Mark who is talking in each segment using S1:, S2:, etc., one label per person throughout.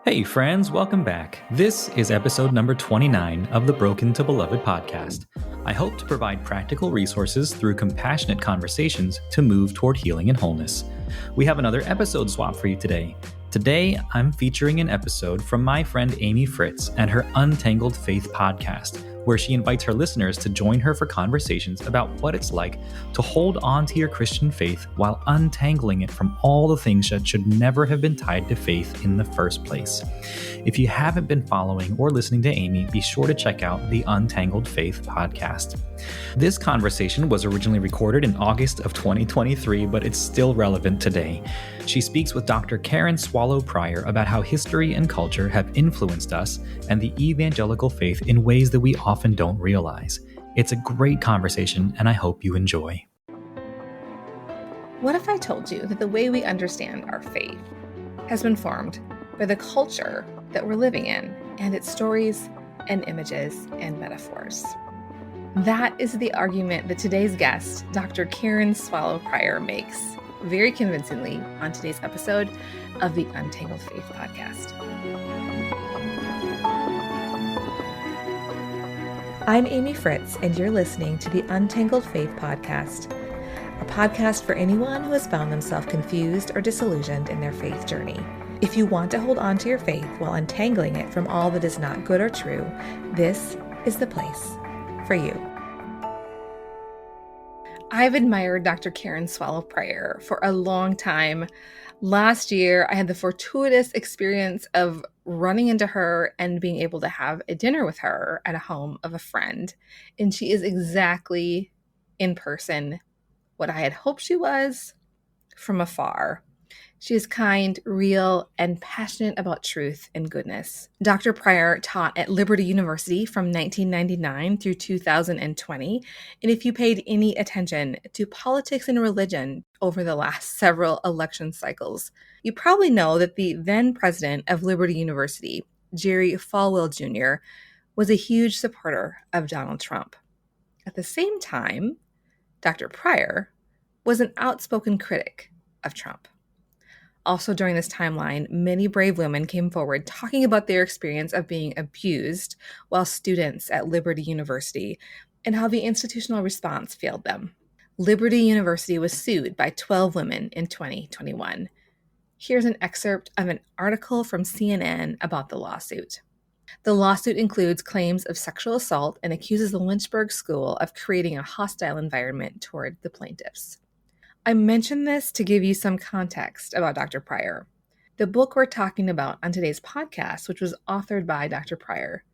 S1: Hey friends, welcome back. This is episode number 29 of the Broken to Beloved podcast. I hope to provide practical resources through compassionate conversations to move toward healing and wholeness. We have another episode swap for you today. Today, I'm featuring an episode from my friend Amy Fritz and her Untangled Faith podcast, where she invites her listeners to join her for conversations about what it's like to hold on to your Christian faith while untangling it from all the things that should never have been tied to faith in the first place. If you haven't been following or listening to Amy, be sure to check out the Untangled Faith podcast. This conversation was originally recorded in August of 2023, but it's still relevant today. She speaks with Dr. Karen Swallow Prior about how history and culture have influenced us and the evangelical faith in ways that we often don't realize. It's a great conversation, and I hope you enjoy.
S2: What if I told you that the way we understand our faith has been formed by the culture that we're living in and its stories and images and metaphors? That is the argument that today's guest, Dr. Karen Swallow Prior, makes very convincingly on today's episode of the Untangled Faith podcast. I'm Amy Fritz, and you're listening to the Untangled Faith podcast, a podcast for anyone who has found themselves confused or disillusioned in their faith journey. If you want to hold on to your faith while untangling it from all that is not good or true, this is the place for you. I've admired Dr. Karen Swallow Prior for a long time. Last year, I had the fortuitous experience of running into her and being able to have a dinner with her at a home of a friend. And she is exactly in person what I had hoped she was from afar. She is kind, real, and passionate about truth and goodness. Dr. Prior taught at Liberty University from 1999 through 2020, and if you paid any attention to politics and religion over the last several election cycles, you probably know that the then president of Liberty University, Jerry Falwell Jr., was a huge supporter of Donald Trump. At the same time, Dr. Prior was an outspoken critic of Trump. Also during this timeline, many brave women came forward talking about their experience of being abused while students at Liberty University and how the institutional response failed them. Liberty University was sued by 12 women in 2021. Here's an excerpt of an article from CNN about the lawsuit. The lawsuit includes claims of sexual assault and accuses the Lynchburg School of creating a hostile environment toward the plaintiffs. I mention this to give you some context about Dr. Prior. The book we're talking about on today's podcast, which was authored by Dr. Prior,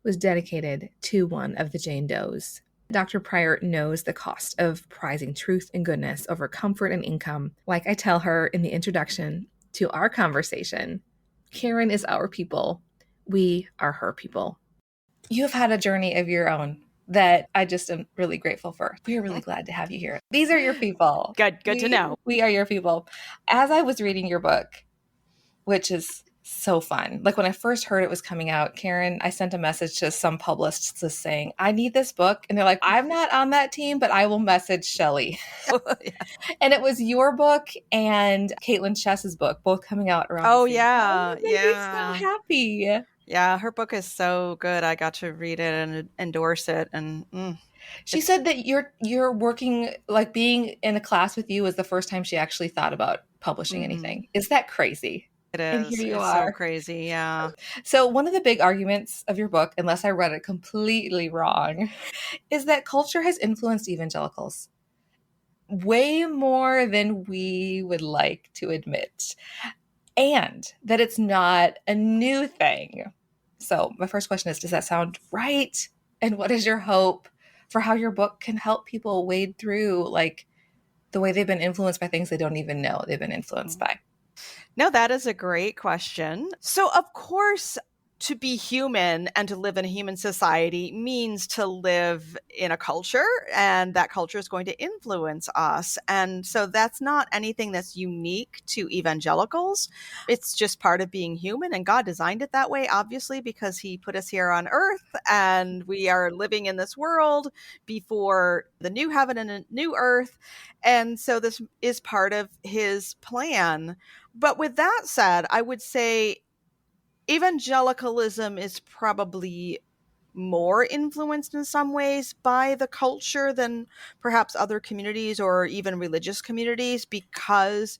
S2: was dedicated to one of the Jane Does. Dr. Prior knows the cost of prizing truth and goodness over comfort and income. Like I tell her in the introduction to our conversation, Karen is our people. We are her people. You have had a journey of your own that I just am really grateful for. We are really glad to have you here. These are your people.
S3: Good to know.
S2: We are your people. As I was reading your book, which is so fun. Like when I first heard it was coming out, Karen, I sent a message to some publicists just saying, I need this book. And they're like, I'm not on that team, but I will message Shelley.
S3: Yeah.
S2: And it was your book and Caitlin Chess's book, both coming out around.
S3: Oh, yeah.
S2: Me so happy.
S3: Yeah, her book is so good. I got to read it and endorse it. And
S2: she said that you're working, like being in a class with you was the first time she actually thought about publishing anything. Is that crazy?
S3: It is.
S2: And here you
S3: it's
S2: are.
S3: So crazy, yeah.
S2: So one of the big arguments of your book, unless I read it completely wrong, is that culture has influenced evangelicals way more than we would like to admit, and that it's not a new thing. So my first question is, does that sound right? And what is your hope for how your book can help people wade through like the way they've been influenced by things they don't even know they've been influenced by?
S3: No, that is a great question. So of course, to be human and to live in a human society means to live in a culture, and that culture is going to influence us. And so that's not anything that's unique to evangelicals. It's just part of being human, and God designed it that way, obviously, because he put us here on earth and we are living in this world before the new heaven and a new earth. And so this is part of his plan. But with that said, I would say Evangelicalism is probably more influenced in some ways by the culture than perhaps other communities or even religious communities, because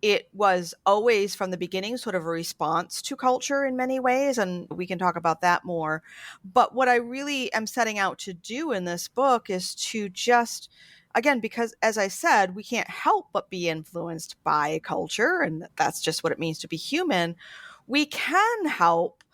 S3: it was always from the beginning sort of a response to culture in many ways, and we can talk about that more. But what I really am setting out to do in this book is to just, again, because as I said, we can't help but be influenced by culture, and that's just what it means to be human. We can help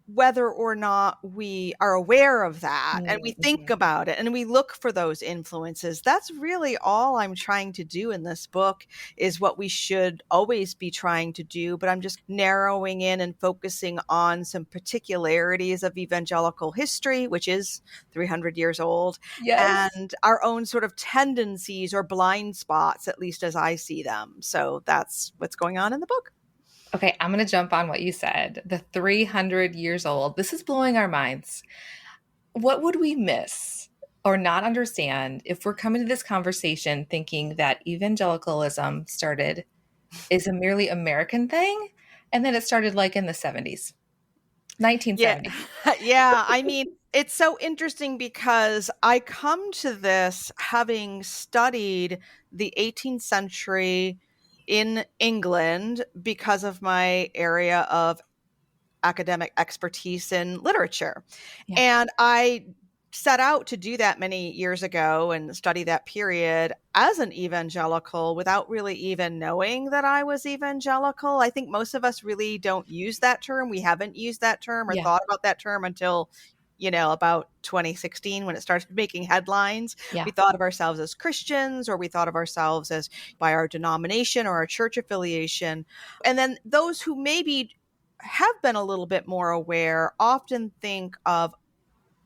S3: whether or not we are aware of that and we think
S2: Mm-hmm.
S3: about it and we look for those influences. That's really all I'm trying to do in this book, is what we should always be trying to do. But I'm just narrowing in and focusing on some particularities of evangelical history, which is 300 years old,
S2: Yes.
S3: and our own sort of tendencies or blind spots, at least as I see them. So that's what's going on in the book.
S2: Okay, I'm going to jump on what you said. The 300 years old. This is blowing our minds. What would we miss or not understand if we're coming to this conversation thinking that evangelicalism is a merely American thing, and then it started like in the 70s,
S3: Yeah.
S2: 1970?
S3: Yeah. I mean, it's so interesting because I come to this having studied the 18th century in England because of my area of academic expertise in literature.
S2: Yeah.
S3: And I set out to do that many years ago and study that period as an evangelical without really even knowing that I was evangelical. I think most of us really don't use that term. We haven't used that term or
S2: Yeah.
S3: thought about that term until about 2016 when it started making headlines.
S2: Yeah.
S3: We thought of ourselves as Christians, or we thought of ourselves as by our denomination or our church affiliation. And then those who maybe have been a little bit more aware often think of,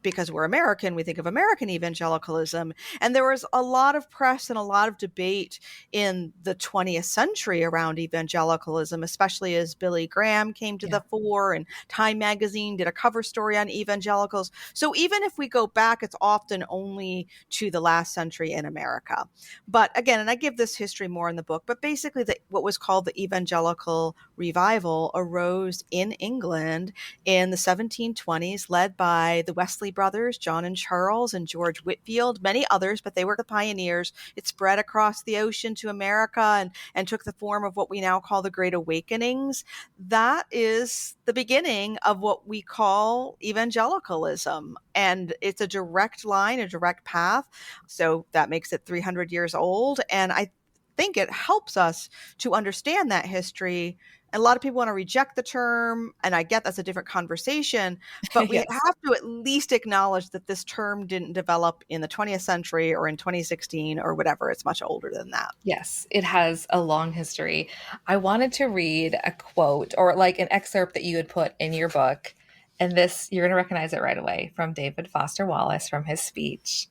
S3: because we're American, we think of American evangelicalism. And there was a lot of press and a lot of debate in the 20th century around evangelicalism, especially as Billy Graham came to
S2: Yeah.
S3: the fore and Time magazine did a cover story on evangelicals. So even if we go back, it's often only to the last century in America. But again, and I give this history more in the book, but basically what was called the evangelical revival arose in England in the 1720s, led by the Wesley brothers, John and Charles, and George Whitefield, many others, but they were the pioneers. It spread across the ocean to America and took the form of what we now call the Great Awakenings. That is the beginning of what we call evangelicalism. And it's a direct line, a direct path. So that makes it 300 years old. And I think it helps us to understand that history. And a lot of people want to reject the term, and I get that's a different conversation, but we
S2: Yes.
S3: have to at least acknowledge that this term didn't develop in the 20th century or in 2016 or whatever. It's much older than that.
S2: Yes, it has a long history. I wanted to read a quote or like an excerpt that you had put in your book. And this, you're going to recognize it right away, from David Foster Wallace, from his speech,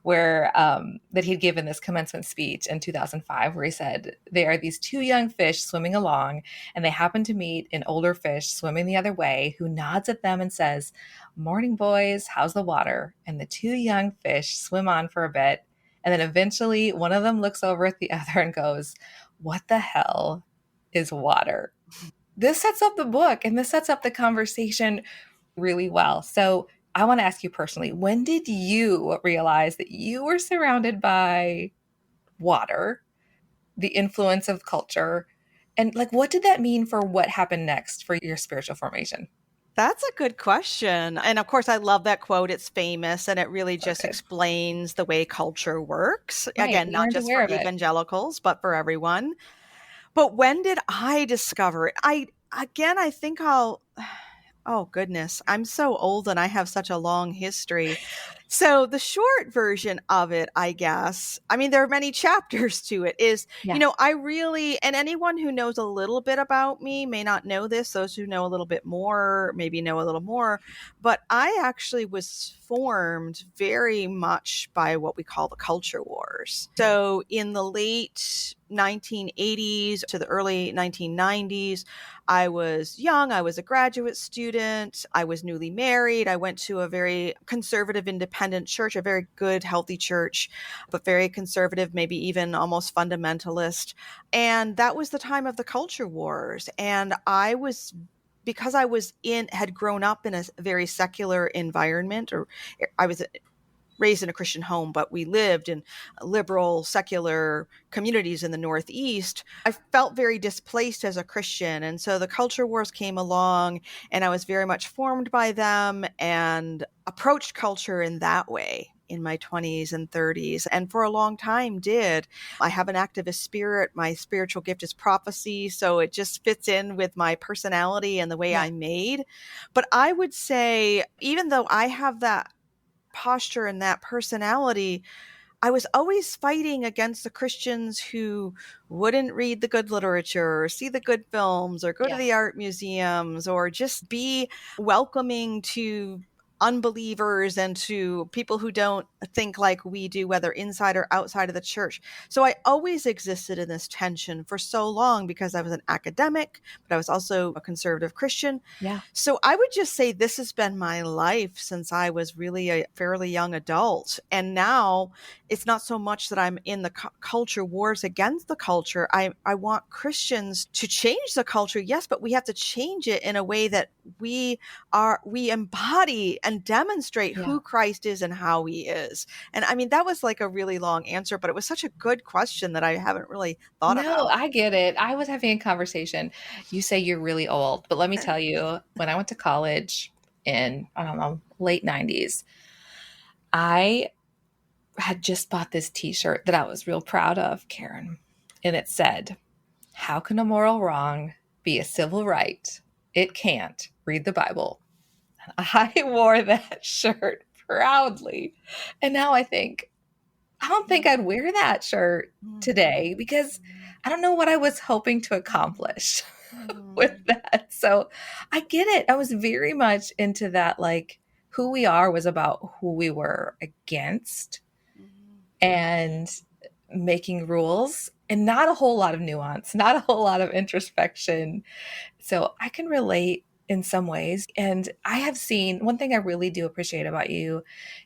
S2: where that he'd given this commencement speech in 2005, where he said, "There are these two young fish swimming along, and they happen to meet an older fish swimming the other way, who nods at them and says, 'Morning, boys, how's the water?' And the two young fish swim on for a bit, and then eventually one of them looks over at the other and goes, 'What the hell is water?'" This sets up the book, and this sets up the conversation really well. So I want to ask you personally, when did you realize that you were surrounded by water, the influence of culture, and like what did that mean for what happened next for your spiritual formation?
S3: That's a good question. And of course, I love that quote. It's famous and it really
S2: So
S3: just
S2: good.
S3: explains the way culture works.
S2: Right.
S3: Again,
S2: We
S3: not
S2: weren't
S3: just for
S2: aware of it.
S3: evangelicals, but for everyone. But when did I discover it? I think oh goodness, I'm so old and I have such a long history. So the short version of it, I guess, I mean, there are many chapters to it, is,
S2: Yeah.
S3: I really, and anyone who knows a little bit about me may not know this. Those who know a little bit more, maybe know a little more, but I actually was formed very much by what we call the culture wars. So in the late 1980s to the early 1990s, I was young. I was a graduate student. I was newly married. I went to a very conservative, independent church, a very good, healthy church, but very conservative, maybe even almost fundamentalist. And that was the time of the culture wars. And I was because I had grown up in a very secular environment, or I was raised in a Christian home, but we lived in liberal, secular communities in the Northeast, I felt very displaced as a Christian. And so the culture wars came along, and I was very much formed by them and approached culture in that way in my 20s and 30s, and for a long time did. I have an activist spirit. My spiritual gift is prophecy, so it just fits in with my personality and the way I'm made. But I would say, even though I have that posture and that personality, I was always fighting against the Christians who wouldn't read the good literature or see the good films or go to the art museums or just be welcoming to unbelievers and to people who don't think like we do, whether inside or outside of the church. So I always existed in this tension for so long because I was an academic, but I was also a conservative Christian.
S2: Yeah.
S3: So I would just say this has been my life since I was really a fairly young adult. And now it's not so much that I'm in the culture wars against the culture. I want Christians to change the culture, yes, but we have to change it in a way that we embody and demonstrate who Christ is and how he is. And I mean, that was like a really long answer, but it was such a good question that I haven't really thought about.
S2: No, I get it. I was having a conversation. You say you're really old, but let me tell you, when I went to college in, I don't know, late 90s, I had just bought this t-shirt that I was real proud of, Karen. And it said, "How can a moral wrong be a civil right? It can't. Read the Bible." And I wore that shirt proudly. And now I think, I don't think I'd wear that shirt today because I don't know what I was hoping to accomplish with that. So I get it. I was very much into that, like, who we are was about who we were against and making rules and not a whole lot of nuance, not a whole lot of introspection. So I can relate in some ways. And I have seen, one thing I really do appreciate about you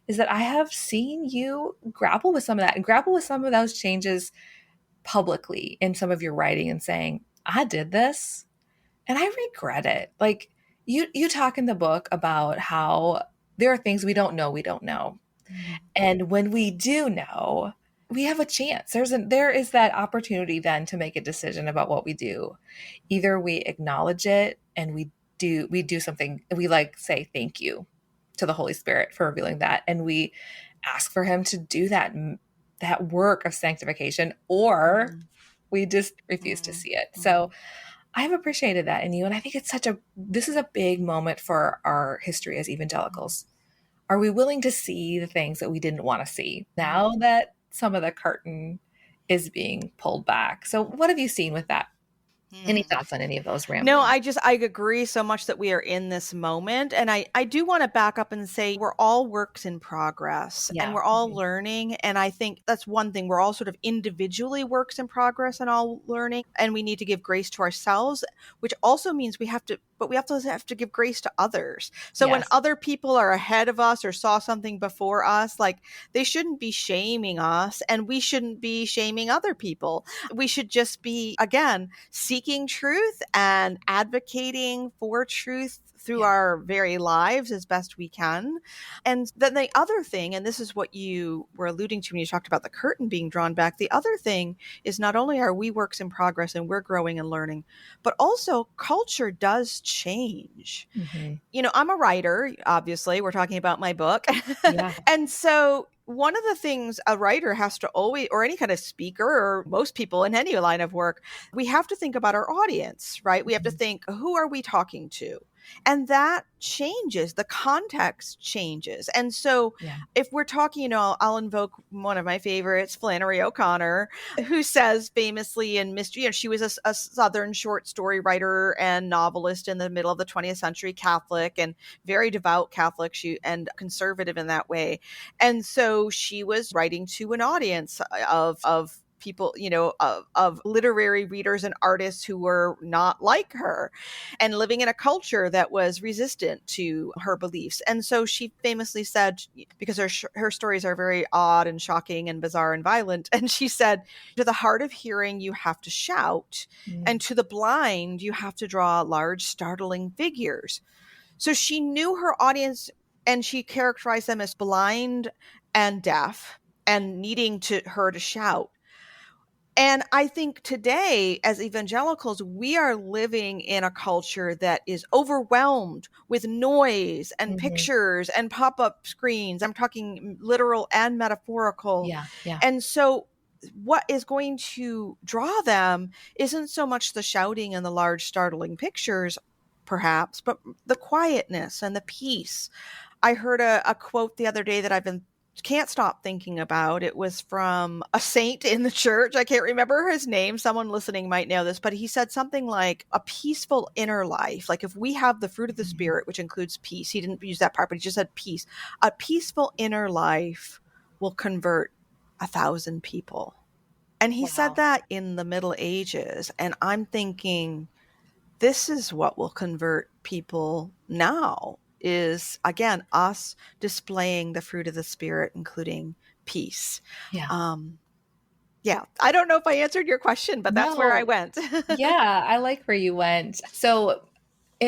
S2: is that I have seen you grapple with some of that and grapple with some of those changes publicly in some of your writing and saying, I did this and I regret it. Like you talk in the book about how there are things we don't know. And when we do know, we have a chance. There is that opportunity then to make a decision about what we do. Either we acknowledge it and we do something, we like say thank you to the Holy Spirit for revealing that, and we ask for him to do that work of sanctification, or we just refuse to see it. So I've appreciated that in you, and I think this is a big moment for our history as evangelicals. Are we willing to see the things that we didn't want to see now that some of the curtain is being pulled back? So what have you seen with that? Any thoughts on any of those ramblings?
S3: No, I agree so much that we are in this moment. And I do want to back up and say we're all works in progress and we're all learning. And I think that's one thing. We're all sort of individually works in progress and all learning. And we need to give grace to ourselves, which also means we have to give grace to others. So when other people are ahead of us or saw something before us, like, they shouldn't be shaming us and we shouldn't be shaming other people. We should just be, again, seeking truth and advocating for truth through our very lives as best we can. And then the other thing, and this is what you were alluding to when you talked about the curtain being drawn back, the other thing is not only are we works in progress and we're growing and learning, but also culture does change. You know, I'm a writer, obviously, we're talking about my book. And so one of the things a writer has to always, or any kind of speaker, or most people in any line of work, we have to think about our audience, right? We have to think, who are we talking to? And that changes, the context changes. And so if we're talking, you know, I'll invoke one of my favorites, Flannery O'Connor, who says famously in Mystery, you know, she was a Southern short story writer and novelist in the middle of the 20th century, Catholic and very devout Catholic, and conservative in that way. And so she was writing to an audience of people, of literary readers and artists who were not like her, and living in a culture that was resistant to her beliefs. And so she famously said, because her stories are very odd and shocking and bizarre and violent, and she said, to the hard of hearing, you have to shout, and to the blind, you have to draw large, startling figures. So she knew her audience, and she characterized them as blind and deaf and needing her to shout. And I think today, as evangelicals, we are living in a culture that is overwhelmed with noise and pictures and pop-up screens. I'm talking literal and metaphorical.
S2: Yeah.
S3: And so what is going to draw them isn't so much the shouting and the large, startling pictures, perhaps, but the quietness and the peace. I heard a quote the other day that can't stop thinking about. It was from a saint in the church. I can't remember his name. Someone listening might know this, but he said something like a peaceful inner life. Like if we have the fruit of the Spirit, which includes peace, he didn't use that part, but he just said peace. A peaceful inner life will convert 1,000 people. And he said that in the Middle Ages. And I'm thinking, this is what will convert people now, is, again, us displaying the fruit of the Spirit, including peace.
S2: Yeah.
S3: I don't know if I answered your question, but that's where I went.
S2: Yeah, I like where you went. So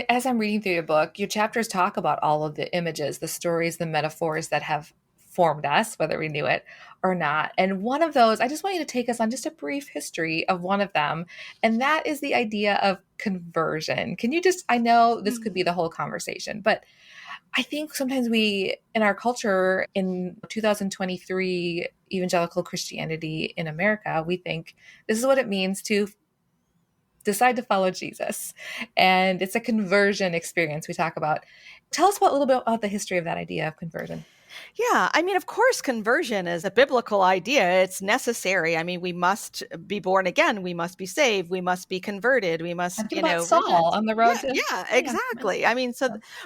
S2: as I'm reading through your book, your chapters talk about all of the images, the stories, the metaphors that have formed us, whether we knew it or not. And one of those, I just want you to take us on just a brief history of one of them. And that is the idea of conversion. Can you I know this could be the whole conversation, but I think sometimes we, in our culture, in 2023 evangelical Christianity in America, we think this is what it means to decide to follow Jesus. And it's a conversion experience we talk about. Tell us a little bit about the history of that idea of conversion.
S3: Yeah, I mean, of course, conversion is a biblical idea. It's necessary. I mean, we must be born again. We must be saved. We must be converted. We must,
S2: Saul repent. On the road to...
S3: Yeah, exactly. I mean,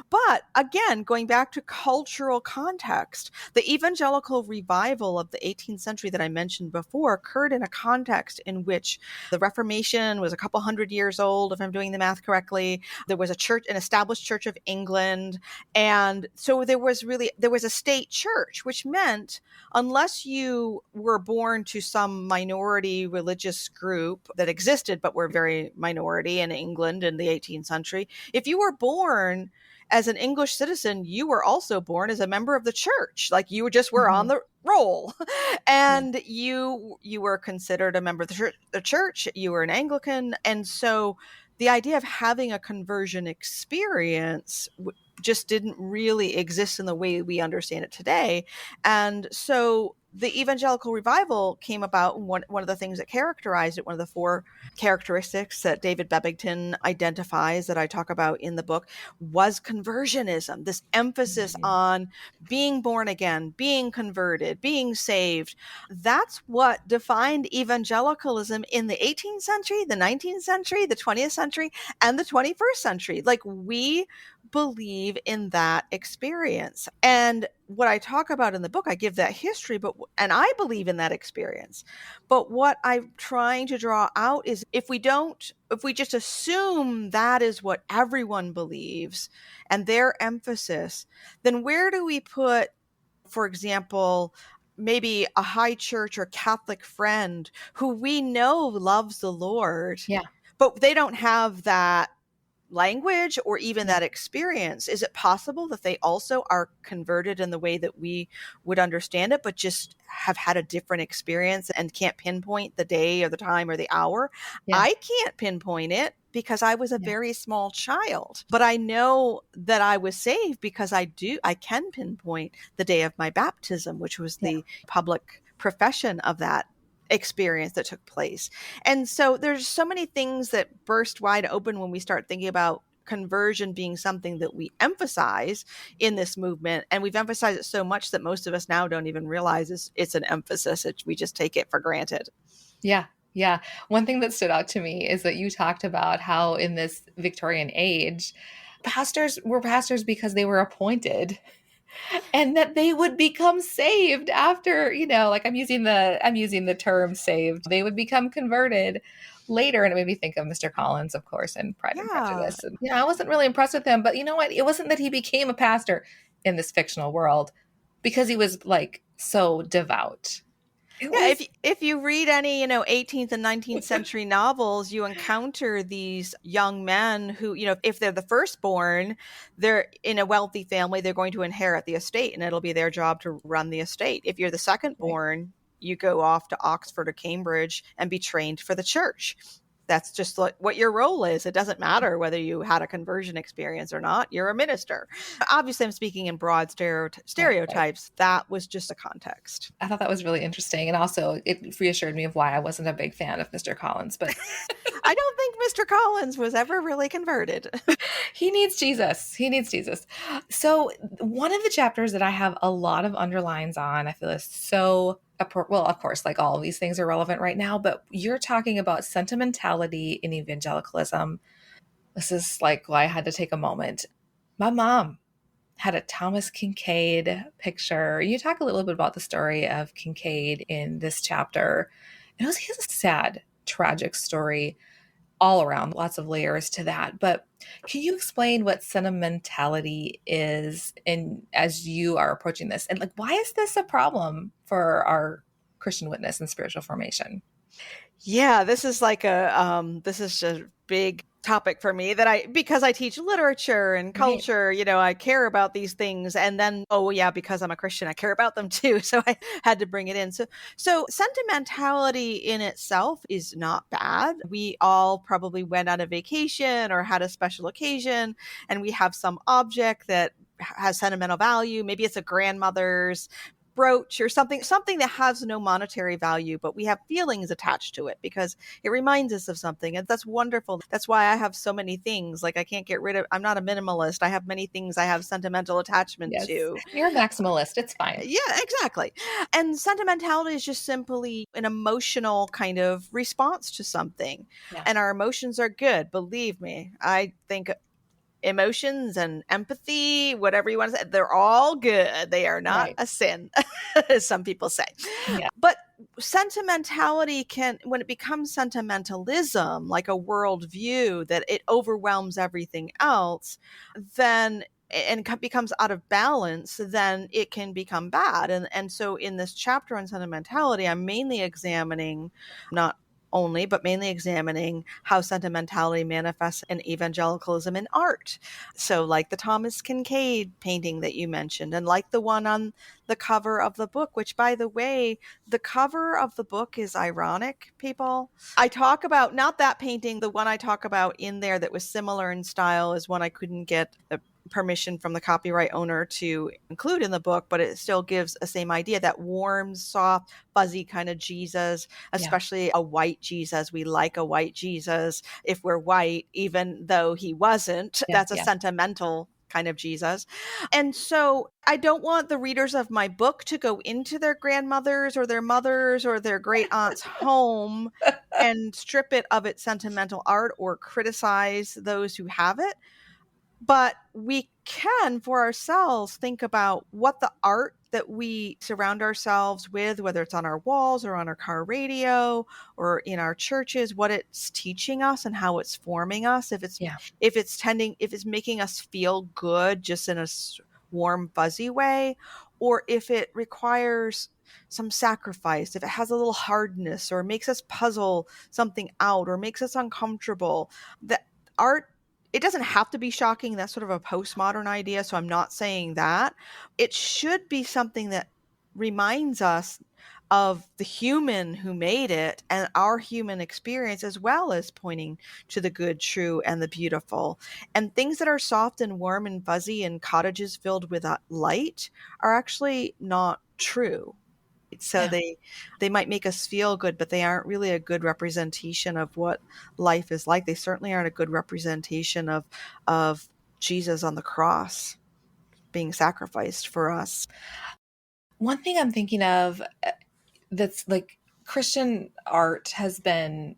S3: but again, going back to cultural context, the evangelical revival of the 18th century that I mentioned before occurred in a context in which the Reformation was a couple hundred years old, if I'm doing the math correctly. There was an established Church of England. And so there was a state church, which meant unless you were born to some minority religious group that existed but were very minority in England in the 18th century, if you were born as an English citizen, you were also born as a member of the church. Like you were on the roll, and you were considered a member of the church. You were an Anglican, and so the idea of having a conversion experience just didn't really exist in the way we understand it today. And so the evangelical revival came about. One of the things that characterized it, one of the 4 characteristics that David Bebbington identifies that I talk about in the book, was conversionism, this emphasis on being born again, being converted, being saved. That's what defined evangelicalism in the 18th century, the 19th century, the 20th century, and the 21st century. Like, we believe in that experience. And what I talk about in the book, I give that history, and I believe in that experience. But what I'm trying to draw out is if we just assume that is what everyone believes and their emphasis, then where do we put, for example, maybe a high church or Catholic friend who we know loves the Lord, but they don't have that language or even that experience? Is it possible that they also are converted in the way that we would understand it, but just have had a different experience and can't pinpoint the day or the time or the hour? I can't pinpoint it because I was a very small child, but I know that I was saved because I can pinpoint the day of my baptism, which was the public profession of that experience that took place. And so there's so many things that burst wide open when we start thinking about conversion being something that we emphasize in this movement. And we've emphasized it so much that most of us now don't even realize it's an emphasis. We just take it for granted.
S2: Yeah. One thing that stood out to me is that you talked about how in this Victorian age, pastors were pastors because they were appointed and that they would become saved after, like I'm using the term saved. They would become converted later. And it made me think of Mr. Collins, of course, and Pride and
S3: Yeah.
S2: Prejudice. And I wasn't really impressed with him, but you know what? It wasn't that he became a pastor in this fictional world because he was like so devout. It
S3: Yeah,
S2: was
S3: if you read any, 18th and 19th century novels, you encounter these young men who, if they're the firstborn, they're in a wealthy family, they're going to inherit the estate and it'll be their job to run the estate. If you're the
S2: right.
S3: secondborn, you go off to Oxford or Cambridge and be trained for the church. That's just what your role is. It doesn't matter whether you had a conversion experience or not. You're a minister. Obviously, I'm speaking in broad stereotypes. That was just a context.
S2: I thought that was really interesting. And also it reassured me of why I wasn't a big fan of Mr. Collins, but
S3: I don't think Mr. Collins was ever really converted.
S2: he needs Jesus. He needs Jesus. So one of the chapters that I have a lot of underlines on, I feel is so, well, of course, like all of these things are relevant right now, but you're talking about sentimentality in evangelicalism. This is like why I had to take a moment. My mom had a Thomas Kincaid picture. You talk a little bit about the story of Kincaid in this chapter. He has a sad, tragic story all around, lots of layers to that. But can you explain what sentimentality is as you are approaching this? And like, why is this a problem for our Christian witness and spiritual formation?
S3: Yeah, this is like this is a big topic for me because I teach literature and culture, I care about these things. And then, because I'm a Christian, I care about them too. So I had to bring it in. So sentimentality in itself is not bad. We all probably went on a vacation or had a special occasion and we have some object that has sentimental value. Maybe it's a grandmother's brooch or something that has no monetary value, but we have feelings attached to it because it reminds us of something. And that's wonderful. That's why I have so many things. Like I can't get rid of, I'm not a minimalist. I have many things I have sentimental attachment to.
S2: You're a maximalist. It's fine.
S3: Yeah, exactly. And sentimentality is just simply an emotional kind of response to something.
S2: Yeah.
S3: And our emotions are good. Believe me, I think emotions and empathy, whatever you want to say, they're all good. They are not a sin, as some people say.
S2: Yeah.
S3: But sentimentality when it becomes sentimentalism, like a worldview that it overwhelms everything else, then and becomes out of balance, then it can become bad. And so in this chapter on sentimentality, I'm mainly examining, not only, but mainly examining how sentimentality manifests in evangelicalism in art. So like the Thomas Kincaid painting that you mentioned, and like the one on the cover of the book, which by the way, the cover of the book is ironic, people. I talk about, not that painting, the one I talk about in there that was similar in style is one I couldn't get the permission from the copyright owner to include in the book, but it still gives the same idea, that warm, soft, fuzzy kind of Jesus, especially a white Jesus. We like a white Jesus if we're white, even though he wasn't. That's a sentimental kind of Jesus. And so I don't want the readers of my book to go into their grandmother's or their mother's or their great aunt's home and strip it of its sentimental art or criticize those who have it. But we can, for ourselves, think about what the art that we surround ourselves with, whether it's on our walls or on our car radio or in our churches, what it's teaching us and how it's forming us. If it's making us feel good just in a warm, fuzzy way, or if it requires some sacrifice, if it has a little hardness or makes us puzzle something out or makes us uncomfortable. The art, it doesn't have to be shocking. That's sort of a postmodern idea, so I'm not saying that. It should be something that reminds us of the human who made it and our human experience, as well as pointing to the good, true, and the beautiful. And things that are soft and warm and fuzzy and cottages filled with light are actually not true. So they might make us feel good, but they aren't really a good representation of what life is like. They certainly aren't a good representation of Jesus on the cross being sacrificed for us.
S2: One thing I'm thinking of that's like Christian art has been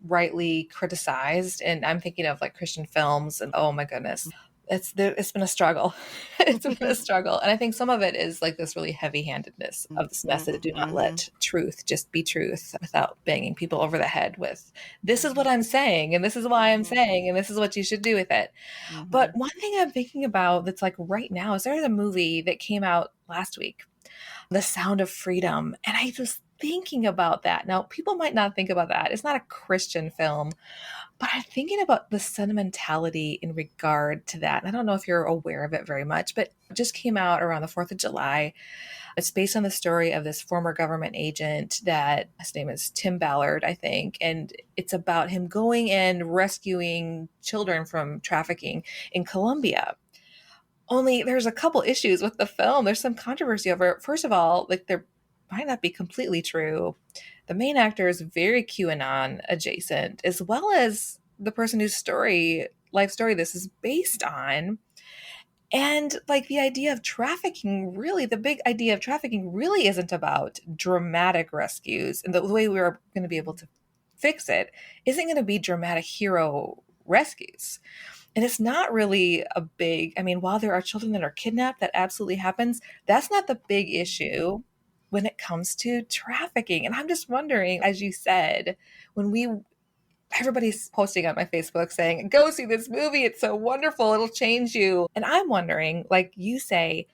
S2: rightly criticized, and I'm thinking of like Christian films, and oh my goodness, it's been a struggle. It's been a struggle. And I think some of it is like this really heavy-handedness of this message. Do not let truth just be truth without banging people over the head with, this is what I'm saying, and this is why I'm saying, and this is what you should do with it. But one thing I'm thinking about that's like right now is there's a movie that came out last week, The Sound of Freedom. And I was thinking about that. Now, people might not think about that. It's not a Christian film, but I'm thinking about the sentimentality in regard to that. And I don't know if you're aware of it very much, but it just came out around the 4th of July. It's based on the story of this former government agent that his name is Tim Ballard, I think. And it's about him going and rescuing children from trafficking in Colombia. Only there's a couple issues with the film. There's some controversy over it. First of all, like there might not be completely true. The main actor is very QAnon adjacent, as well as the person whose life story this is based on. And like the idea of trafficking, really, the big idea of trafficking really isn't about dramatic rescues. And the way we're going to be able to fix it isn't going to be dramatic hero rescues. And it's not really a big, I mean, while there are children that are kidnapped, that absolutely happens. That's not the big issue when it comes to trafficking. And I'm just wondering, as you said, everybody's posting on my Facebook saying, go see this movie. It's so wonderful. It'll change you. And I'm wondering, like you say,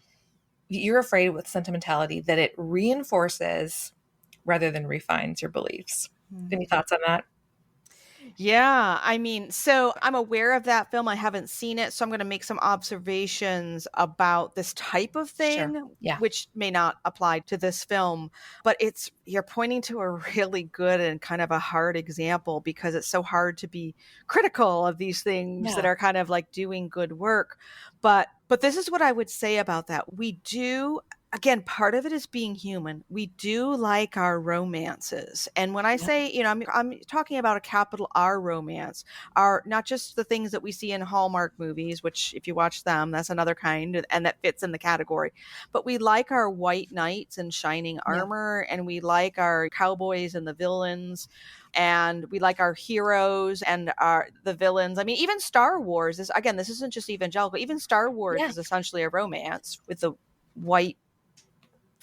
S2: you're afraid with sentimentality that it reinforces rather than refines your beliefs. Any thoughts on that?
S3: Yeah, I mean, so I'm aware of that film. I haven't seen it, so I'm going to make some observations about this type of thing,
S2: Sure. Yeah.
S3: which may not apply to this film. But you're pointing to a really good and kind of a hard example, because it's so hard to be critical of these things that are kind of like doing good work. But this is what I would say about that. We do. Again, part of it is being human. We do like our romances. And when I say, I'm talking about a capital R romance, not just the things that we see in Hallmark movies, which if you watch them, that's another kind, and that fits in the category. But we like our white knights in shining armor, and we like our cowboys and the villains, and we like our heroes and the villains. I mean, even Star Wars is, again, this isn't just evangelical. Even Star Wars is essentially a romance with the white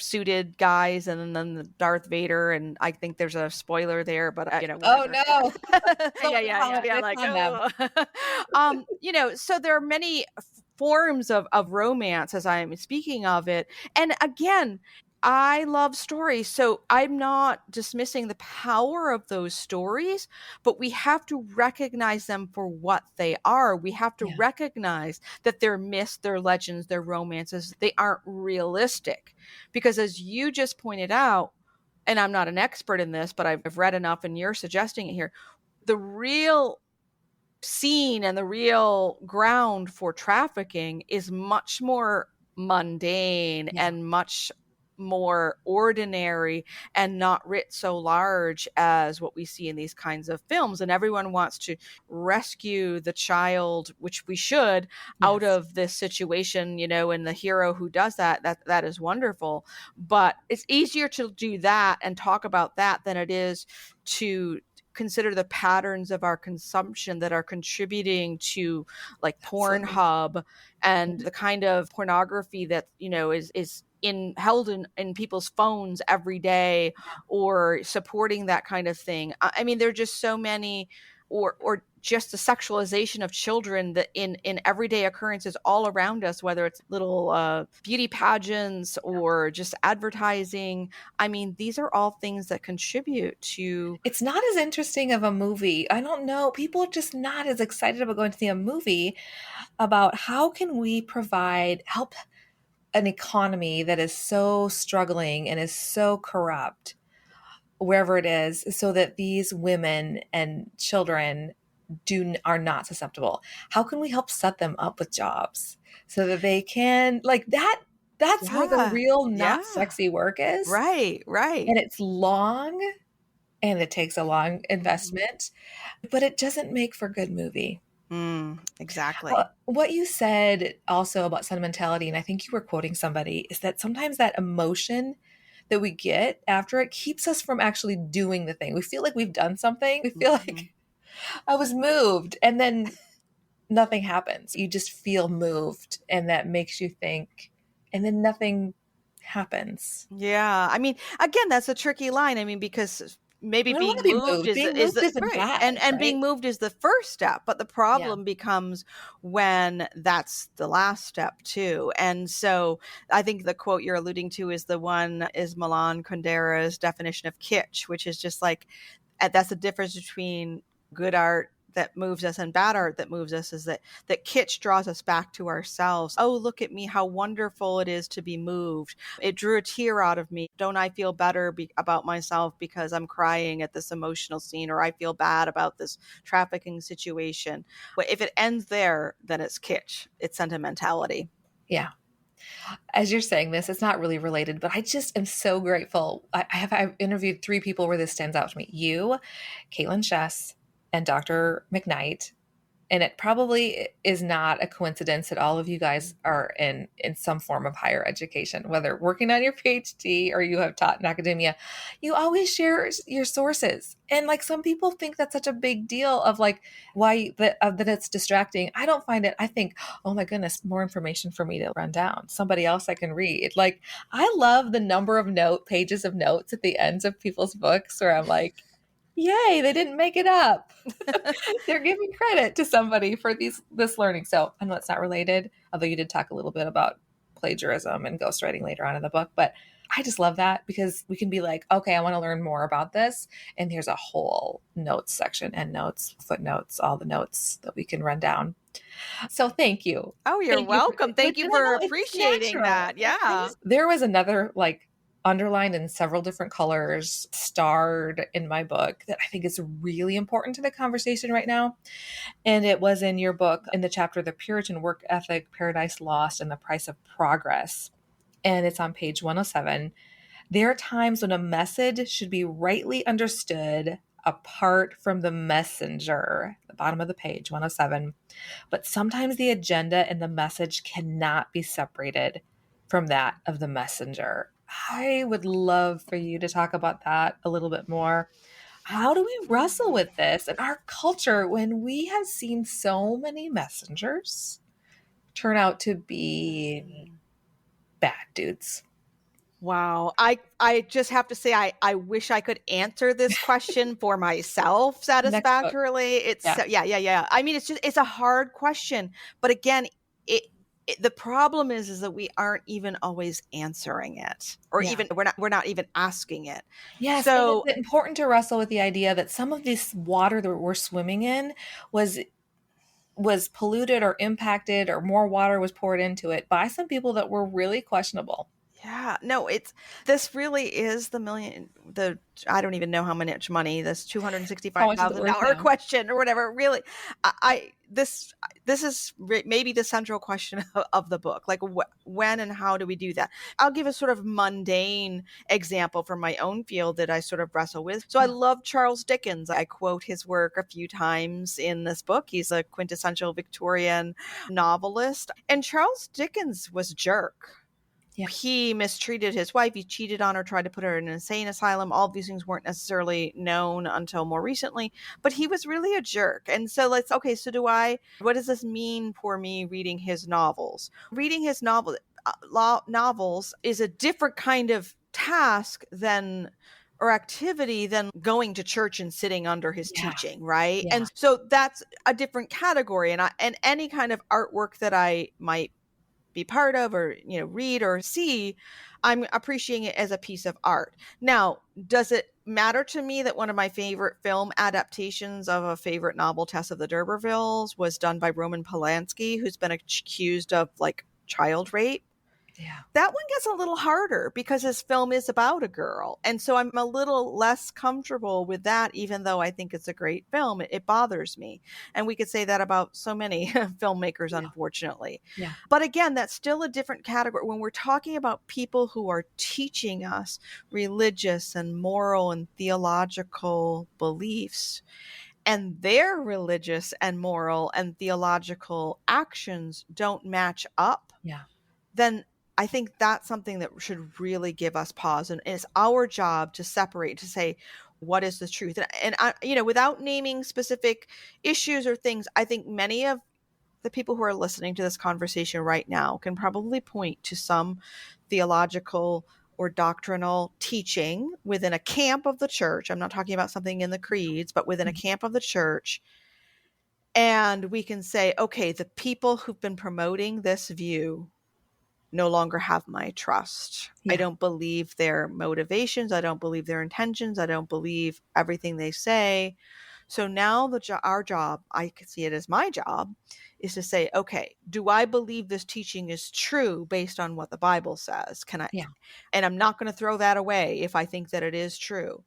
S3: suited guys and then the Darth Vader, and I think there's a spoiler there, but
S2: oh no.
S3: yeah like so there are many forms of romance as I'm speaking of it. And again, I love stories, so I'm not dismissing the power of those stories, but we have to recognize them for what they are. We have to recognize that they're myths, they're legends, they're romances. They aren't realistic. Because as you just pointed out, and I'm not an expert in this, but I've read enough and you're suggesting it here, the real scene and the real ground for trafficking is much more mundane and much more ordinary and not writ so large as what we see in these kinds of films. And everyone wants to rescue the child, which we should, out of this situation, and the hero who does that is wonderful. But it's easier to do that and talk about that than it is to consider the patterns of our consumption that are contributing to like Pornhub and the kind of pornography that, is held in people's phones every day, or supporting that kind of thing. I mean, there are just so many, or just the sexualization of children that in everyday occurrences all around us, whether it's little beauty pageants or just advertising. I mean, these are all things that contribute to.
S2: It's not as interesting of a movie. I don't know. People are just not as excited about going to see a movie about how can we help an economy that is so struggling and is so corrupt, wherever it is, so that these women and children are not susceptible. How can we help set them up with jobs so that they can, like that? That's where the real not sexy work is.
S3: Right.
S2: And it's long, and it takes a long investment, but it doesn't make for a good movie.
S3: Exactly.
S2: What you said also about sentimentality, and I think you were quoting somebody, is that sometimes that emotion that we get after it keeps us from actually doing the thing. We feel like we've done something. We feel like I was moved. And then nothing happens. You just feel moved, and that makes you think, and then nothing happens.
S3: Yeah. I mean, again, that's a tricky line. I mean, because maybe
S2: I don't want
S3: being
S2: to be
S3: moved
S2: moved.
S3: is
S2: Being
S3: is
S2: moved
S3: the
S2: isn't
S3: right.
S2: bad,
S3: And
S2: right?
S3: being moved is the first step, but the
S2: Yeah.
S3: problem becomes when that's the last step too. And so I think the quote you're alluding to is the one is Milan Kundera's definition of kitsch, which is just like, that's the difference between good art that moves us and bad art that moves us, is that kitsch draws us back to ourselves. Oh, look at me, how wonderful it is to be moved. It drew a tear out of me. Don't I feel better about myself because I'm crying at this emotional scene, or I feel bad about this trafficking situation? But if it ends there, then it's kitsch. It's sentimentality.
S2: Yeah. As you're saying this, it's not really related, but I just am so grateful. I've interviewed 3 people where this stands out to me. You, Caitlin Chess, and Dr. McKnight. And it probably is not a coincidence that all of you guys are in some form of higher education, whether working on your PhD or you have taught in academia. You always share your sources. And like, some people think that's such a big deal of like why that it's distracting. I don't find it. I think, oh my goodness, more information for me to run down. Somebody else I can read. Like, I love the number of pages of notes at the ends of people's books where I'm like, yay, they didn't make it up. They're giving credit to somebody for this learning. So I know it's not related, although you did talk a little bit about plagiarism and ghostwriting later on in the book. But I just love that, because we can be like, okay, I want to learn more about this. And there's a whole notes section, and notes, footnotes, all the notes that we can run down. So thank you.
S3: Oh, you're welcome. Thank you for appreciating that. Yeah.
S2: There was another like underlined in several different colors, starred in my book, that I think is really important to the conversation right now. And it was in your book, in the chapter, The Puritan Work Ethic, Paradise Lost, and the Price of Progress. And it's on page 107. There are times when a message should be rightly understood apart from the messenger, the bottom of the page, 107. But sometimes the agenda and the message cannot be separated from that of the messenger. I would love for you to talk about that a little bit more. How do we wrestle with this in our culture when we have seen so many messengers turn out to be bad dudes?
S3: Wow. I just have to say, I wish I could answer this question for myself satisfactorily. It's yeah. I mean, it's a hard question, but again, the problem is that we aren't even always answering it, or even we're not even asking it.
S2: Yes.
S3: So
S2: it's important to wrestle with the idea that some of this water that we're swimming in was polluted or impacted, or more water was poured into it by some people that were really questionable.
S3: Yeah, no, this really is I don't even know how much money, this $265,000 question or whatever. Really, this is maybe the central question of the book. Like, when and how do we do that? I'll give a sort of mundane example from my own field that I sort of wrestle with. So I love Charles Dickens. I quote his work a few times in this book. He's a quintessential Victorian novelist, and Charles Dickens was a jerk. Yeah. He mistreated his wife. He cheated on her, tried to put her in an insane asylum. All of these things weren't necessarily known until more recently, but he was really a jerk. And so what does this mean for me reading his novels? Reading his novels is a different kind of task or activity than going to church and sitting under his teaching, right? Yeah. And so that's a different category. And any kind of artwork that I might be part of, or read or see, I'm appreciating it as a piece of art. Now, does it matter to me that one of my favorite film adaptations of a favorite novel, Tess of the D'Urbervilles, was done by Roman Polanski, who's been accused of like child rape? Yeah. That one gets a little harder because his film is about a girl. And so I'm a little less comfortable with that, even though I think it's a great film. It bothers me. And we could say that about so many filmmakers, unfortunately. Yeah. But again, that's still a different category. When we're talking about people who are teaching us religious and moral and theological beliefs, and their religious and moral and theological actions don't match up, then I think that's something that should really give us pause. And it's our job to separate, to say, what is the truth? And I, without naming specific issues or things, I think many of the people who are listening to this conversation right now can probably point to some theological or doctrinal teaching within a camp of the church. I'm not talking about something in the creeds, but within a camp of the church. And we can say, okay, the people who've been promoting this view no longer have my trust.
S2: Yeah.
S3: I don't believe their motivations. I don't believe their intentions. I don't believe everything they say. So now our job, I can see it as my job, is to say, okay, do I believe this teaching is true based on what the Bible says?
S2: Yeah.
S3: And I'm not going to throw that away if I think that it is true,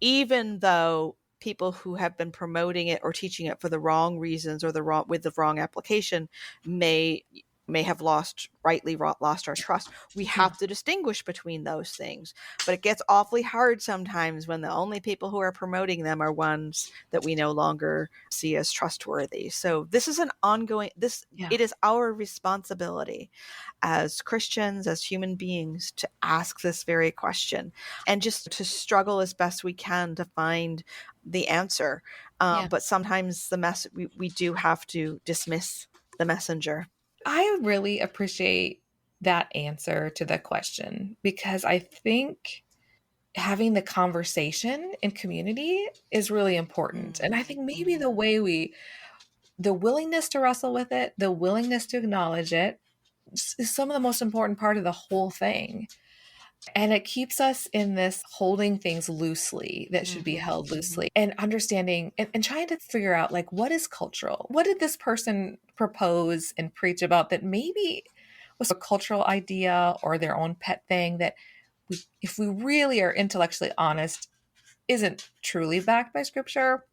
S3: even though people who have been promoting it or teaching it for the wrong reasons or with the wrong application may have rightly lost our trust. We have to distinguish between those things, but it gets awfully hard sometimes when the only people who are promoting them are ones that we no longer see as trustworthy. So this is an ongoing, it is our responsibility as Christians, as human beings, to ask this very question and just to struggle as best we can to find the answer. But sometimes we do have to dismiss the messenger.
S2: I really appreciate that answer to the question, because I think having the conversation in community is really important. And I think maybe the willingness to wrestle with it, the willingness to acknowledge it, is some of the most important part of the whole thing. And it keeps us in this holding things loosely that should be held loosely, and understanding and trying to figure out, like, what is cultural? What did this person propose and preach about that maybe was a cultural idea or their own pet thing that, if we really are intellectually honest, isn't truly backed by scripture?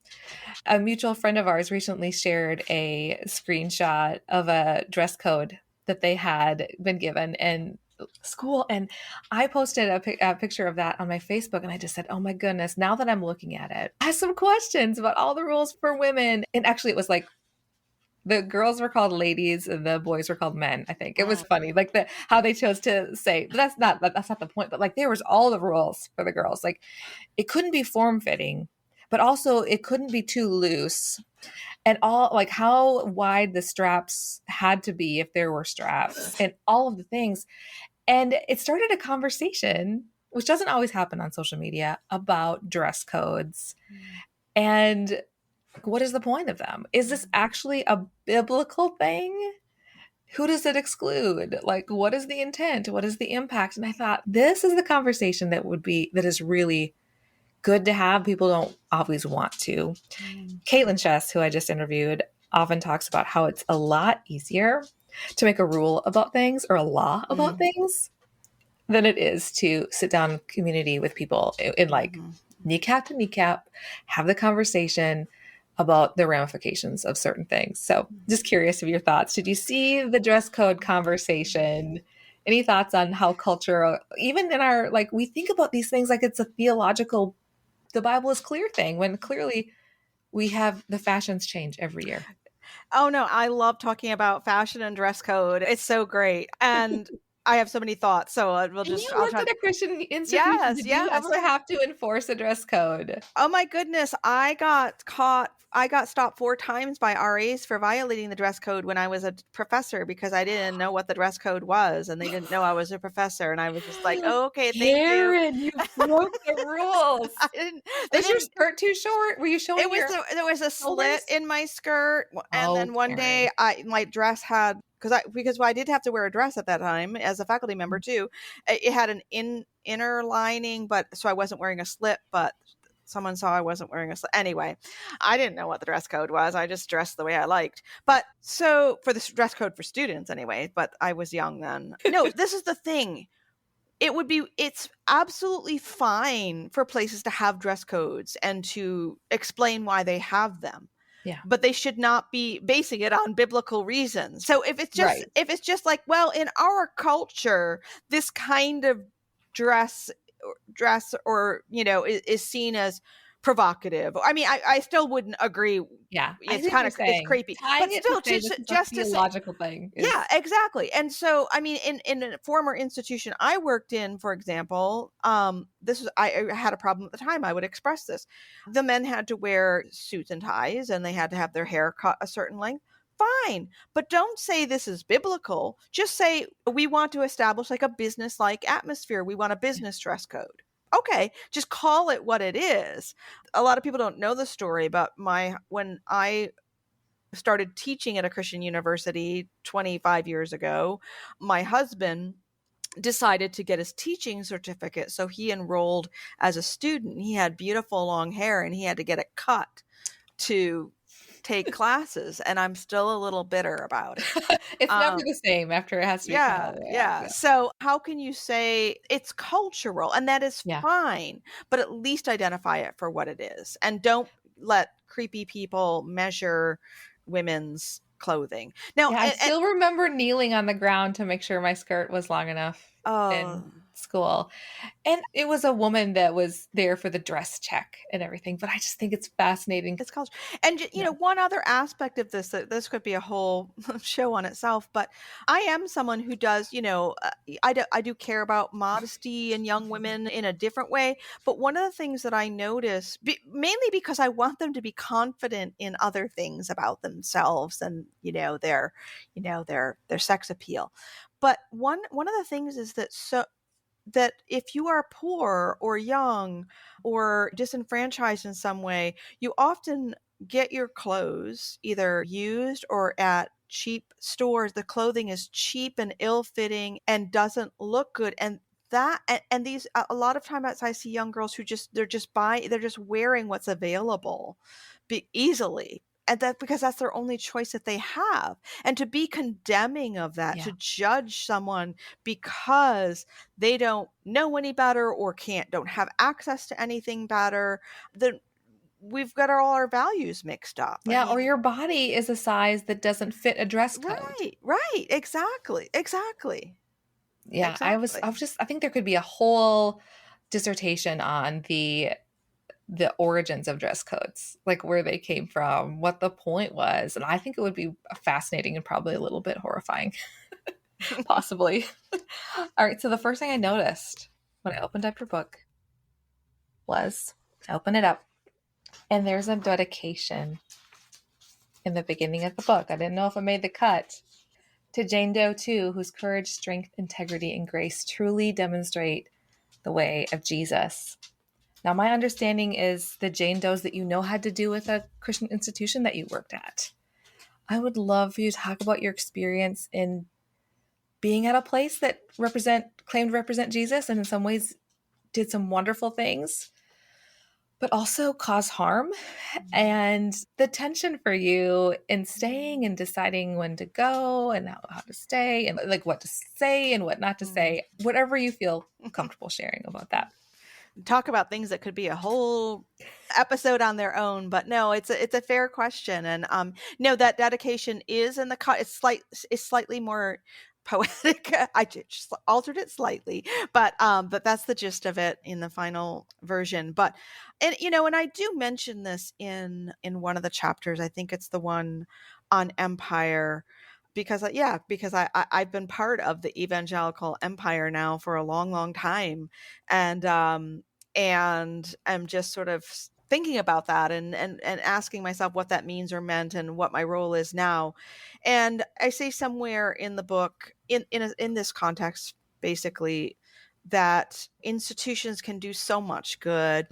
S2: A mutual friend of ours recently shared a screenshot of a dress code that they had been given in school, and I posted a picture of that on my Facebook, and I just said, oh my goodness, now that I'm looking at it, I have some questions about all the rules for women. And actually it was like the girls were called ladies and the boys were called men. I think it was funny, like how they chose to say, but that's not the point. But like, there was all the rules for the girls. Like, it couldn't be form fitting, but also it couldn't be too loose, and all, like, how wide the straps had to be if there were straps, and all of the things. And it started a conversation, which doesn't always happen on social media, about dress codes. And what is the point of them? Is this actually a biblical thing? Who does it exclude? Like, what is the intent? What is the impact? And I thought, this is the conversation that is really good to have. People don't always want to. Caitlin Chess, who I just interviewed, often talks about how it's a lot easier to make a rule about things or a law about things than it is to sit down in community with people in like kneecap to kneecap, have the conversation about the ramifications of certain things. So just curious of your thoughts. Did you see the dress code conversation? Any thoughts on how culture, even in our, like, we think about these things like it's a theological, the Bible is clear thing, when clearly we have the fashions change every year.
S3: Oh no, I love talking about fashion and dress code. It's so great. And I have so many thoughts. So we'll just.
S2: You worked at a Christian institution.
S3: Yes,
S2: Did you ever have to enforce a dress code?
S3: Oh my goodness. I got stopped 4 times by RAs for violating the dress code when I was a professor, because I didn't know what the dress code was, and they didn't know I was a professor. And I was just like, oh, okay, thank
S2: Karen, you broke the rules.
S3: I didn't.
S2: Was your skirt too short? Were you showing
S3: there was a slit in my skirt, and then one day my dress had, because I did have to wear a dress at that time as a faculty member too. It had an inner lining, but so I wasn't wearing a slip, but someone saw I wasn't wearing a slip. Anyway, I didn't know what the dress code was. I just dressed the way I liked. But so for the dress code for students anyway, but I was young then. No, this is the thing. It's absolutely fine for places to have dress codes and to explain why they have them.
S2: Yeah.
S3: But they should not be basing it on biblical reasons. So if it's just like, well, in our culture, this kind of dress or, is seen as provocative. I mean, I still wouldn't agree.
S2: Yeah.
S3: It's kind of, it's creepy, but still just a
S2: theological thing.
S3: Yeah, exactly. And so, I mean, in a former institution I worked in, for example, I had a problem at the time. I would express this. The men had to wear suits and ties, and they had to have their hair cut a certain length. fine. But don't say this is biblical. Just say we want to establish like a business-like atmosphere. We want a business dress code. Okay, just call it what it is. A lot of people don't know the story, but when I started teaching at a Christian university 25 years ago, my husband decided to get his teaching certificate. So he enrolled as a student. He had beautiful long hair and he had to get it cut to take classes. And I'm still a little bitter about it.
S2: It's never the same after it has to be cut all the way
S3: Yeah.
S2: out.
S3: So how can you say it's cultural? And that is
S2: Yeah.
S3: fine, but at least identify it for what it is. And don't let creepy people measure women's clothing. Now,
S2: Yeah, I still remember kneeling on the ground to make sure my skirt was long enough in school. And it was a woman that was there for the dress check and everything. But I just think it's fascinating.
S3: it's culture. And, you know, one other aspect of this, that this could be a whole show on itself, but I am someone who does, you know, I do care about modesty in young women in a different way. But one of the things that I notice, mainly because I want them to be confident in other things about themselves and, their sex appeal. But one of the things is that if you are poor or young or disenfranchised in some way, you often get your clothes either used or at cheap stores. The clothing is cheap and ill-fitting and doesn't look good. And these, a lot of times I see young girls who they're just wearing what's available easily. And because that's their only choice that they have. And to be condemning of that, to judge someone because they don't know any better or don't have access to anything better, then we've got all our values mixed up.
S2: Yeah, or your body is a size that doesn't fit a dress code.
S3: Right. Exactly.
S2: Yeah, exactly. I think there could be a whole dissertation on the origins of dress codes, like where they came from, what the point was. And I think it would be fascinating and probably a little bit horrifying, possibly. All right. So the first thing I noticed when I opened up your book was I open it up and there's a dedication in the beginning of the book. I didn't know if it made the cut. To Jane Doe too, whose courage, strength, integrity, and grace truly demonstrate the way of Jesus. Now, my understanding is the Jane Does that had to do with a Christian institution that you worked at. I would love for you to talk about your experience in being at a place that claimed to represent Jesus and in some ways did some wonderful things, but also cause harm, and the tension for you in staying and deciding when to go and how to stay and like what to say and what not to say, whatever you feel comfortable sharing about that.
S3: Talk about things that could be a whole episode on their own, but no, it's a fair question. And no, that dedication is in the cut. It's slightly more poetic. I just altered it slightly, but that's the gist of it in the final version. But and I do mention this in one of the chapters. I think it's the one on empire. Because I've been part of the evangelical empire now for a long, long time, and I'm just sort of thinking about that and asking myself what that means or meant and what my role is now. And I say somewhere in the book, in this context, basically, that institutions can do so much good.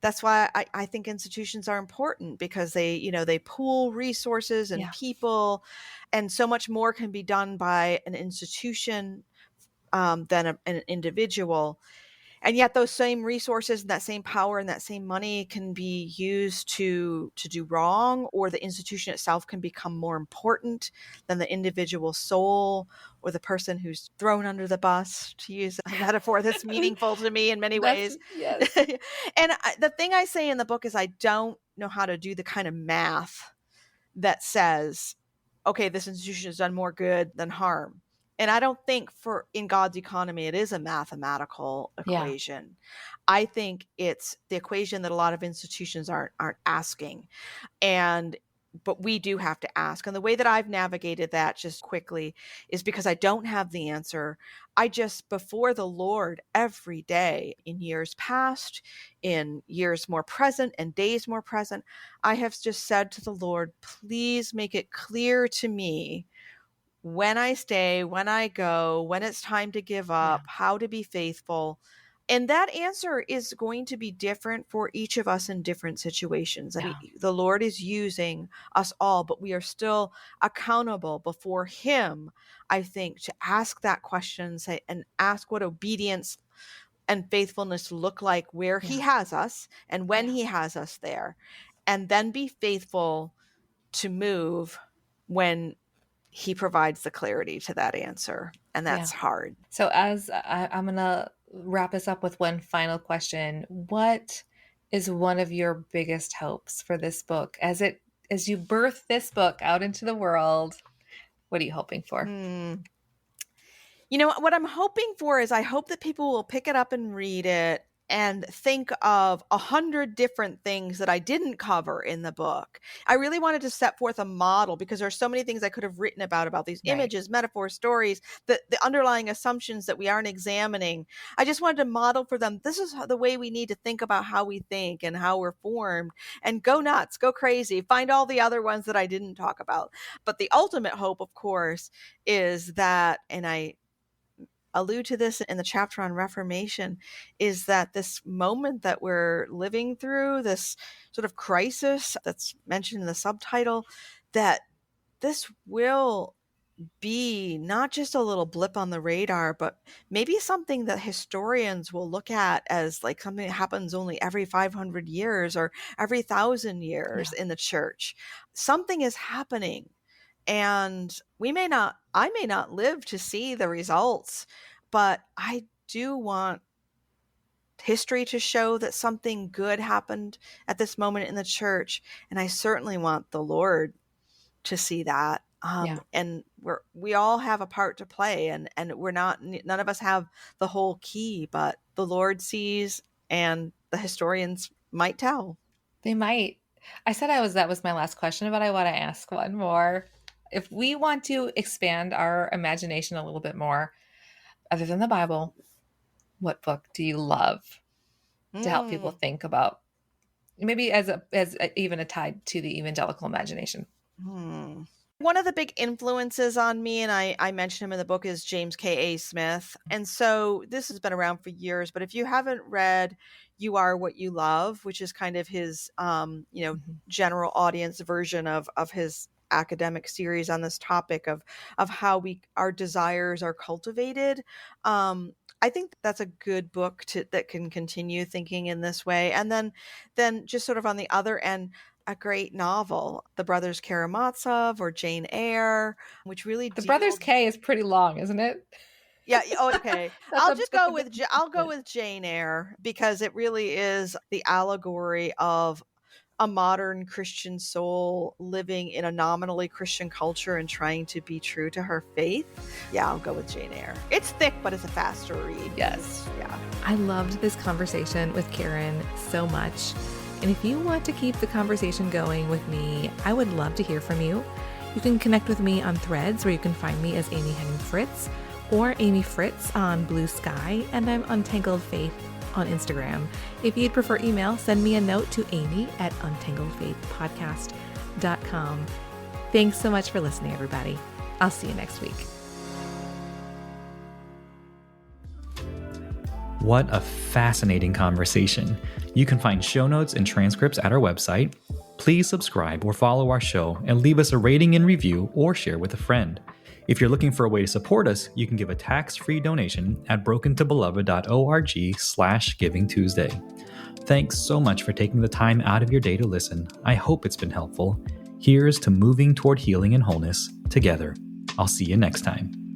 S3: That's why I think institutions are important, because they pool resources and people, and so much more can be done by an institution than an individual. And yet those same resources and that same power and that same money can be used to do wrong, or the institution itself can become more important than the individual soul or the person who's thrown under the bus, to use a metaphor that's meaningful to me in many ways.
S2: Yes.
S3: And the thing I say in the book is I don't know how to do the kind of math that says, okay, this institution has done more good than harm. And I don't think in God's economy, it is a mathematical equation. I think it's the equation that a lot of institutions aren't asking. And But we do have to ask. And the way that I've navigated that just quickly is because I don't have the answer. I just, before the Lord every day, in years past, in years more present, and days more present, I have just said to the Lord, please make it clear to me when I stay, when I go, when it's time to give up, how to be faithful. And that answer is going to be different for each of us in different situations.
S2: Yeah.
S3: The Lord is using us all, but we are still accountable before Him, I think, to ask that question and ask what obedience and faithfulness look like where He has us and when He has us there, and then be faithful to move when He provides the clarity to that answer. And that's hard.
S2: So as I'm going to wrap us up with one final question. What is one of your biggest hopes for this book? As you birth this book out into the world, what are you hoping for?
S3: You know, what I'm hoping for is I hope that people will pick it up and read it and think of 100 different things that I didn't cover in the book. I really wanted to set forth a model because there's so many things I could have written about these images, metaphors, stories, the underlying assumptions that we aren't examining. I just wanted to model for them, this is the way we need to think about how we think and how we're formed, and go nuts, go crazy, find all the other ones that I didn't talk about. But the ultimate hope, of course, is that, and I allude to this in the chapter on Reformation, is that this moment that we're living through, this sort of crisis that's mentioned in the subtitle, that this will be not just a little blip on the radar, but maybe something that historians will look at as like something that happens only every 500 years or every 1,000 years in the church. Something is happening. And I may not live to see the results, but I do want history to show that something good happened at this moment in the church. And I certainly want the Lord to see that. And we all have a part to play, and none of us have the whole key, but the Lord sees, and the historians might tell.
S2: They might. I said that was my last question, but I want to ask one more. If we want to expand our imagination a little bit more, other than the Bible, what book do you love to help people think about, maybe as even a tied to the evangelical imagination?
S3: One of the big influences on me, and I mentioned him in the book, is James K.A. Smith. And so this has been around for years, but if you haven't read You Are What You Love, which is kind of his, general audience version of his academic series on this topic of how our desires are cultivated, I think that's a good book that can continue thinking in this way. And then just sort of on the other end, a great novel, The Brothers Karamazov or Jane Eyre, which really
S2: The Brothers K is pretty long, isn't it?
S3: Yeah. Okay. I'll go with Jane Eyre, because it really is the allegory of a modern Christian soul living in a nominally Christian culture and trying to be true to her faith. Yeah, I'll go with Jane Eyre. It's thick, but it's a faster read.
S2: Yes.
S3: Yeah.
S2: I loved this conversation with Karen so much. And if you want to keep the conversation going with me, I would love to hear from you. You can connect with me on Threads, where you can find me as Amy Fritz, or Amy Fritz on Blue Sky, and I'm Untangled Faith on Instagram. If you'd prefer email, send me a note to amy@untangledfaithpodcast.com. Thanks so much for listening, everybody. I'll see you next week.
S1: What a fascinating conversation. You can find show notes and transcripts at our website. Please subscribe or follow our show and leave us a rating and review, or share with a friend. If you're looking for a way to support us, you can give a tax-free donation at brokentobeloved.org/givingtuesday. Thanks so much for taking the time out of your day to listen. I hope it's been helpful. Here's to moving toward healing and wholeness together. I'll see you next time.